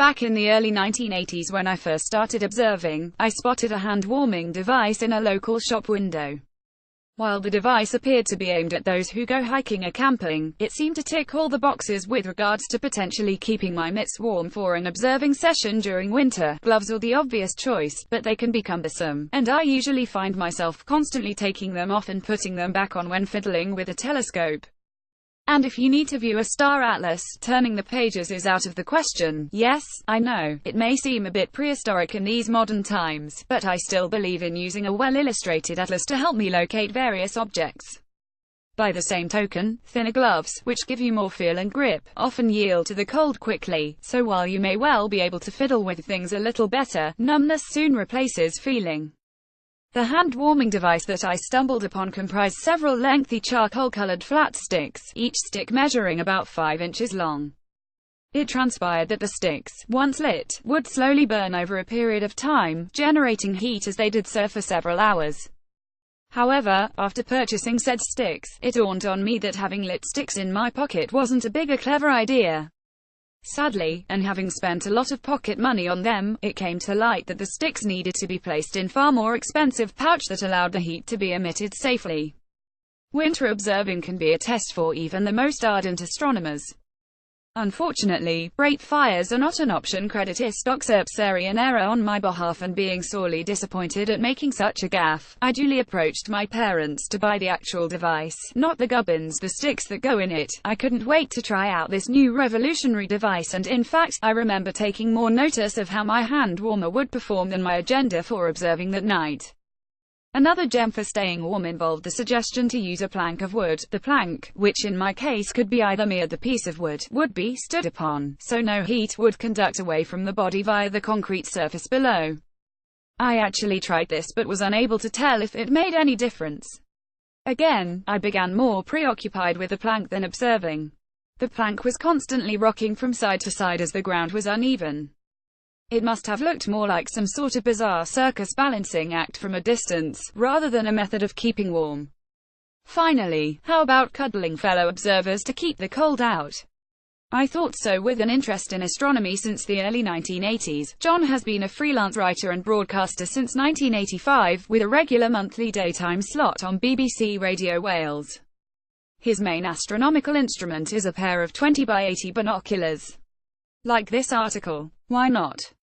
Back in the early 1980s when I first started observing, I spotted a hand-warming device in a local shop window. While the device appeared to be aimed at those who go hiking or camping, it seemed to tick all the boxes with regards to potentially keeping my mitts warm for an observing session during winter. Gloves are the obvious choice, but they can be cumbersome, and I usually find myself constantly taking them off and putting them back on when fiddling with a telescope. And if you need to view a star atlas, turning the pages is out of the question. Yes, I know, it may seem a bit prehistoric in these modern times, but I still believe in using a well-illustrated atlas to help me locate various objects. By the same token, thinner gloves, which give you more feel and grip, often yield to the cold quickly, so while you may well be able to fiddle with things a little better, numbness soon replaces feeling. The hand-warming device that I stumbled upon comprised several lengthy charcoal-colored flat sticks, each stick measuring about 5 inches long. It transpired that the sticks, once lit, would slowly burn over a period of time, generating heat as they did so for several hours. However, after purchasing said sticks, it dawned on me that having lit sticks in my pocket wasn't a big or clever idea. Sadly, and having spent a lot of pocket money on them, it came to light that the sticks needed to be placed in far more expensive pouch that allowed the heat to be emitted safely. Winter observing can be a test for even the most ardent astronomers. Unfortunately, great fires are not an option. Credit an error on my behalf, and being sorely disappointed at making such a gaffe, I duly approached my parents to buy the actual device, not the gubbins, the sticks that go in it. I couldn't wait to try out this new revolutionary device, and in fact, I remember taking more notice of how my hand warmer would perform than my agenda for observing that night. Another gem for staying warm involved the suggestion to use a plank of wood. The plank, which in my case could be either mere the piece of wood, would be stood upon, so no heat would conduct away from the body via the concrete surface below. I actually tried this but was unable to tell if it made any difference. Again, I began more preoccupied with the plank than observing. The plank was constantly rocking from side to side as the ground was uneven. It must have looked more like some sort of bizarre circus balancing act from a distance, rather than a method of keeping warm. Finally, how about cuddling fellow observers to keep the cold out? I thought so. With an interest in astronomy since the early 1980s, John has been a freelance writer and broadcaster since 1985, with a regular monthly daytime slot on BBC Radio Wales. His main astronomical instrument is a pair of 20 by 80 binoculars. Like this article. Why not?